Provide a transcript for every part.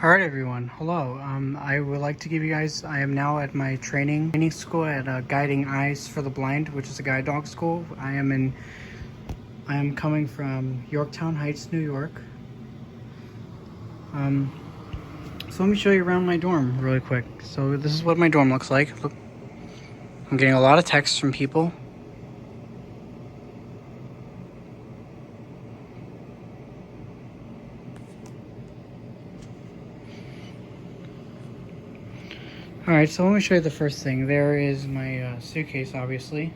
Alright everyone, hello. I would like to give you guys, I am now at my training school at Guiding Eyes for the Blind, which is a guide dog school. I am coming from Yorktown Heights, New York. So let me show you around my dorm really quick. So this is what my dorm looks like. Look, I'm getting a lot of texts from people. Alright, so let me show you the first thing. There is my suitcase, obviously.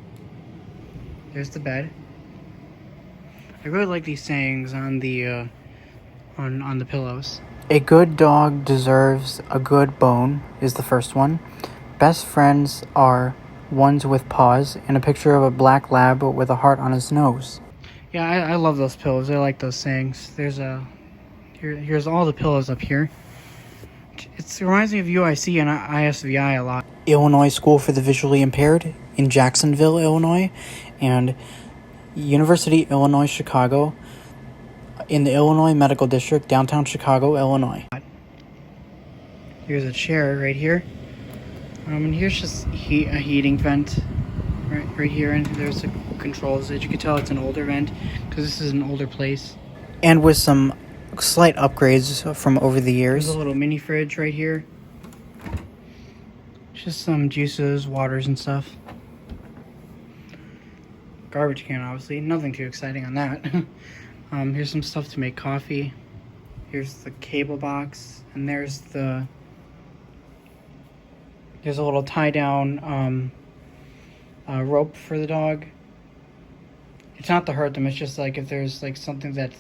There's the bed. I really like these sayings on the on the pillows. A good dog deserves a good bone is the first one. Best friends are ones with paws, and a picture of a black lab with a heart on his nose. Yeah, I love those pillows. I like those sayings. There's here's all the pillows up here. It reminds me of UIC and ISVI a lot. Illinois School for the Visually Impaired in Jacksonville, Illinois, and University Illinois Chicago in the Illinois Medical District, downtown Chicago, Illinois. Here's a chair right here. And here's just a heating vent right here, and there's the controls. As you can tell, it's an older vent because this is an older place. And with some slight upgrades from over the years. There's a little mini fridge right here. Just some juices, waters, and stuff. Garbage can, obviously. Nothing too exciting on that. Here's some stuff to make coffee. Here's the cable box, and there's a little tie-down rope for the dog. It's not to hurt them. It's just like if there's like something that's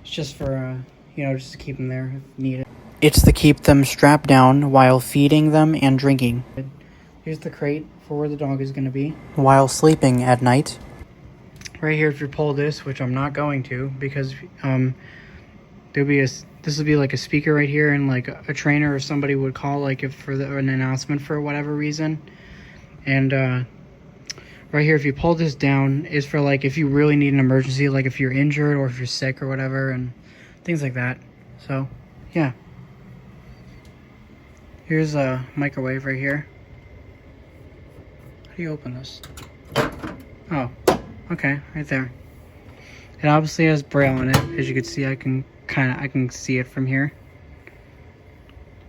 it's just for just to keep them there if needed. It's to keep them strapped down while feeding them and drinking. Here's the crate for where the dog is going to be while sleeping at night. Right here, if you pull this, which I'm not going to, because this would be like a speaker right here, and like a trainer or somebody would call like if for an announcement for whatever reason. And right here, if you pull this down, is for like if you really need an emergency, like if you're injured or if you're sick or whatever, and things like that. So yeah, here's a microwave right here. How do you open this? Oh, okay, right there. It obviously has Braille in it. As you can see, I can see it from here.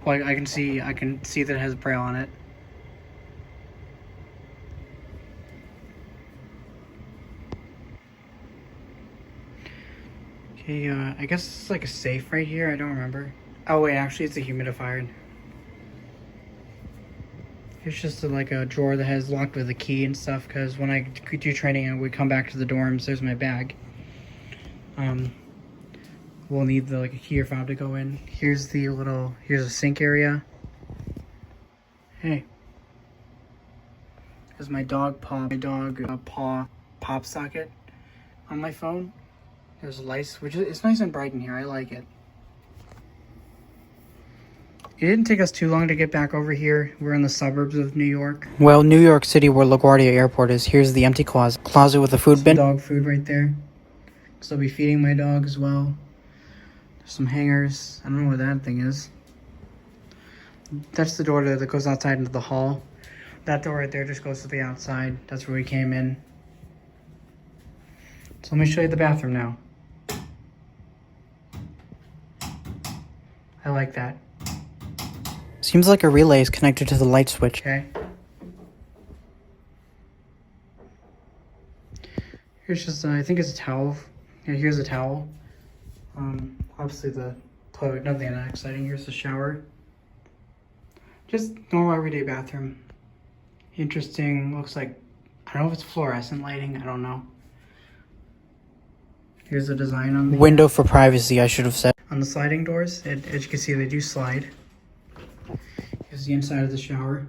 Well, I can see that it has Braille on it. Okay, I guess it's like a safe right here. I don't remember. Oh wait, actually it's a humidifier. It's just like a drawer that has locked with a key and stuff, because when I do training and we come back to the dorms, there's my bag. We'll need a key or fob to go in. Here's a sink area. Hey. There's my dog paw pop socket on my phone. There's lights, which it's nice and bright in here. I like it. It didn't take us too long to get back over here. We're in the suburbs of New York. Well, New York City, where LaGuardia Airport is. Here's the empty closet with a food bin. Dog food right there. So I'll be feeding my dog as well. There's some hangers. I don't know what that thing is. That's the door that goes outside into the hall. That door right there just goes to the outside. That's where we came in. So let me show you the bathroom now. I like that. Seems like a relay is connected to the light switch. Okay. Here's just, I think it's a towel. Yeah, here's a towel. Obviously the toilet, nothing that exciting. Here's the shower. Just normal everyday bathroom. Interesting, looks like, I don't know if it's fluorescent lighting, I don't know. Here's the design on the window for privacy, I should have said. On the sliding doors, as you can see, they do slide. Here's the inside of the shower.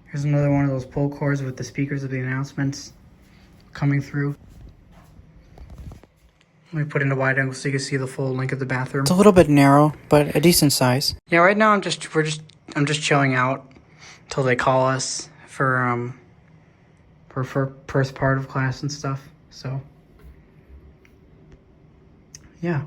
Here's another one of those pull cords with the speakers of the announcements coming through. Let me put it into wide angle so you can see the full length of the bathroom. It's a little bit narrow, but a decent size. Yeah, right now I'm just chilling out until they call us for first part of class and stuff. So yeah.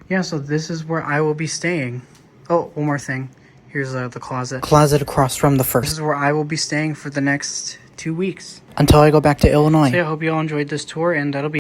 Yeah, so this is where I will be staying. Oh, one more thing. Here's the closet. Closet across from the first. This is where I will be staying for the next 2 weeks. Until I go back to Illinois. So yeah, I hope you all enjoyed this tour, and that'll be